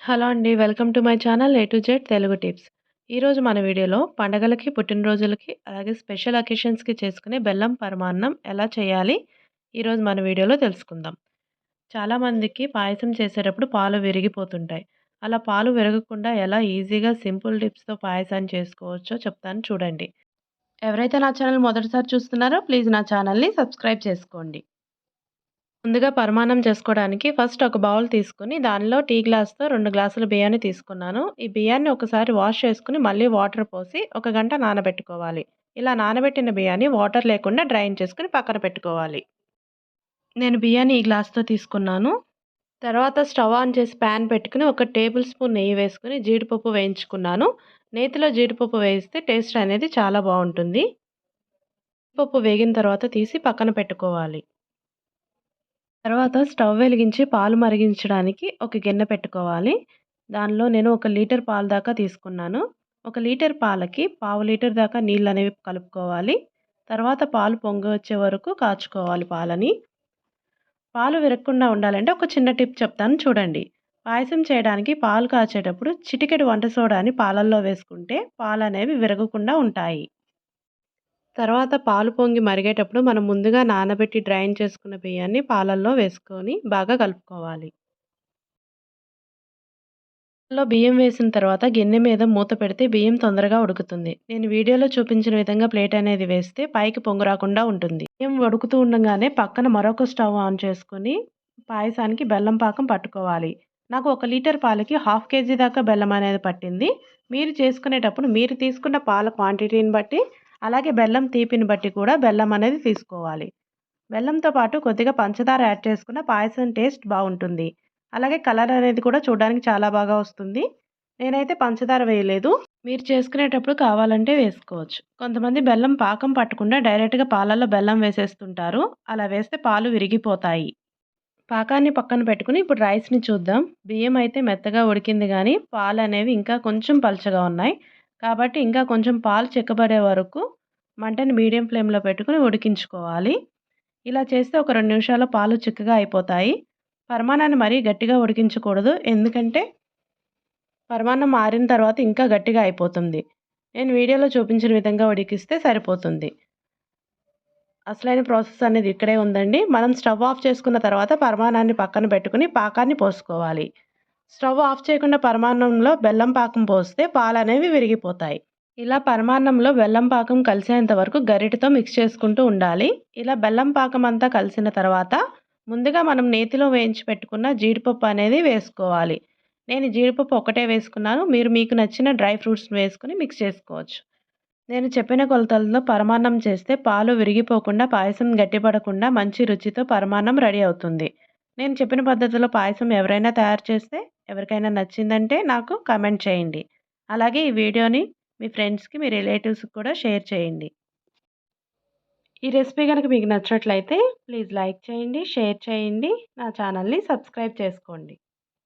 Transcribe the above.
Hello అండి. Welcome to my channel A to Z Telugu tips. ఈరోజు మన వీడియోలో పండగలకి, పుట్టినరోజులకి అలాగే స్పెషల్ అకేషన్స్‌కి చేసుకునే బెల్లం పరమాన్నం ఎలా చేయాలి? ఈరోజు మన వీడియోలో తెలుసుకుందాం. చాలామందికి పాయసం చేసేటప్పుడు పాలు విరిగిపోతుంటాయి. అలా పాలు విరగకుండా ఎలా ఈజీగా సింపుల్ టిప్స్‌తో పాయసాన్ని చేసుకోవచ్చో చెప్తాను చూడండి. ఎవరైతే నా ఛానల్ మొదటిసారి చూస్తున్నారో ప్లీజ్ నా ఛానల్‌ని సబ్స్క్రైబ్ చేసుకోండి. ముందుగా పరమాన్నం చేసుకోవడానికి ఫస్ట్ ఒక బౌల్ తీసుకొని దానిలో టీ గ్లాస్‌తో 2 గ్లాసుల బియ్యాన్ని తీసుకున్నాను. ఈ బియ్యాన్ని ఒకసారి వాష్ చేసుకొని మళ్ళీ వాటర్ పోసి ఒక గంట నానబెట్టుకోవాలి. ఇలా నానబెట్టిన బియ్యాన్ని వాటర్ లేకుండా డ్రైన్ చేసుకొని పక్కన పెట్టుకోవాలి. నేను బియ్యాన్ని ఈ గ్లాస్‌తో తీసుకున్నాను. తర్వాత స్టవ్ ఆన్ చేసి పాన్ పెట్టుకొని ఒక టేబుల్ స్పూన్ నెయ్యి వేసుకొని జీడిపప్పు వేయించుకున్నాను. నేతిలో జీడిపప్పు వేయిస్తే టేస్ట్ అనేది చాలా బావుంటుంది. పప్పు వేగిన తర్వాత తీసి పక్కన పెట్టుకోవాలి. తర్వాత స్టవ్ వెలిగించి పాలు మరిగించడానికి ఒక గిన్నె పెట్టుకోవాలి. దానిలో నేను 1 లీటర్ పాలు దాకా తీసుకున్నాను. 1 లీటర్ పాలకి పావు లీటర్ దాకా నీళ్ళనేవి కలుపుకోవాలి. తర్వాత పాలు పొంగి వచ్చే వరకు కాచుకోవాలి పాలని. పాలు విరగకుండా ఉండాలంటే ఒక చిన్న టిప్ చెప్తాను చూడండి. పాయసం చేయడానికి పాలు కాచేటప్పుడు చిటికెడు వంట సోడాని పాలల్లో వేసుకుంటే పాలనేవి విరగకుండా ఉంటాయి. తర్వాత పాలు పొంగి మరిగేటప్పుడు మనం ముందుగా నానబెట్టి డ్రైన్ చేసుకున్న బియ్యాన్ని పాలల్లో వేసుకొని బాగా కలుపుకోవాలి. పాలలో బియ్యం వేసిన తర్వాత గిన్నె మీద మూత పెడితే బియ్యం తొందరగా ఉడుకుతుంది. నేను వీడియోలో చూపించిన విధంగా ప్లేట్ అనేది వేస్తే పైకి పొంగు రాకుండా ఉంటుంది. బియ్యం ఉడుకుతూ ఉండగానే పక్కన మరొక స్టవ్ ఆన్ చేసుకొని పాయసానికి బెల్లం పాకం పట్టుకోవాలి. నాకు 1 లీటర్ పాలకి హాఫ్ కేజీ దాకా బెల్లం అనేది పట్టింది. మీరు చేసుకునేటప్పుడు మీరు తీసుకున్న పాల క్వాంటిటీని బట్టి అలాగే బెల్లం తీపిని బట్టి కూడా బెల్లం అనేది తీసుకోవాలి. బెల్లంతో పాటు కొద్దిగా పంచదార యాడ్ చేసుకున్న పాయసం టేస్ట్ బావుంటుంది. అలాగే కలర్ అనేది కూడా చూడడానికి చాలా బాగా వస్తుంది. నేనైతే పంచదార వేయలేదు. మీరు చేసుకునేటప్పుడు కావాలంటే వేసుకోవచ్చు. కొంతమంది బెల్లం పాకం పట్టకుండా డైరెక్ట్‌గా పాలల్లో బెల్లం వేసేస్తుంటారు. అలా వేస్తే పాలు విరిగిపోతాయి. పాకాన్ని పక్కన పెట్టుకొని ఇప్పుడు రైస్‌ని చూద్దాం. బియ్యం అయితే మెత్తగా ఉడికింది గానీ, పాలనేవి ఇంకా కొంచెం పల్చగా ఉన్నాయి. కాబట్టి ఇంకా కొంచెం పాలు చిక్కబడే వరకు మంటని మీడియం ఫ్లేమ్‌లో పెట్టుకొని ఉడికించుకోవాలి. ఇలా చేస్తే ఒక 2 నిమిషాల్లో పాలు చిక్కగా అయిపోతాయి. పరమాన్నాన్ని మరీ గట్టిగా ఉడికించకూడదు. ఎందుకంటే పరమాన్నం ఆరిన తర్వాత ఇంకా గట్టిగా అయిపోతుంది. నేను వీడియోలో చూపించిన విధంగా ఉడికిస్తే సరిపోతుంది. అసలైన ప్రాసెస్ అనేది ఇక్కడే ఉందండి. మనం స్టవ్ ఆఫ్ చేసుకున్న తర్వాత పరమాన్నాన్ని పక్కన పెట్టుకొని పాకాన్ని పోసుకోవాలి. స్టవ్ ఆఫ్ చేయకుండా పరమాన్నంలో బెల్లం పాకం పోస్తే పాలనేవి విరిగిపోతాయి. ఇలా పరమాన్నంలో బెల్లం పాకం కలిసేంత వరకు గరిటెతో మిక్స్ చేసుకుంటూ ఉండాలి. ఇలా బెల్లం పాకం అంతా కలిసిన తర్వాత ముందుగా మనం నేతిలో వేయించి పెట్టుకున్న జీడిపప్పు అనేది వేసుకోవాలి. నేను జీడిపప్పు ఒకటే వేసుకున్నాను. మీరు మీకు నచ్చిన డ్రై ఫ్రూట్స్ వేసుకొని మిక్స్ చేసుకోవచ్చు. నేను చెప్పిన కొలతల్లో పరమాన్నం చేస్తే పాలు విరిగిపోకుండా పాయసం గట్టిపడకుండా మంచి రుచితో పరమాన్నం రెడీ అవుతుంది. నేను చెప్పిన పద్ధతిలో పాయసం ఎవరైనా తయారు చేస్తే ఎవరికైనా నచ్చిందంటే నాకు కామెంట్ చేయండి. అలాగే ఈ వీడియోని మీ ఫ్రెండ్స్‌కి, మీ రిలేటివ్స్‌కి కూడా షేర్ చేయండి. ఈ రెసిపీ గనుక మీకు నచ్చినట్లయితే ప్లీజ్ లైక్ చేయండి, షేర్ చేయండి, నా ఛానల్‌ని సబ్స్క్రైబ్ చేసుకోండి.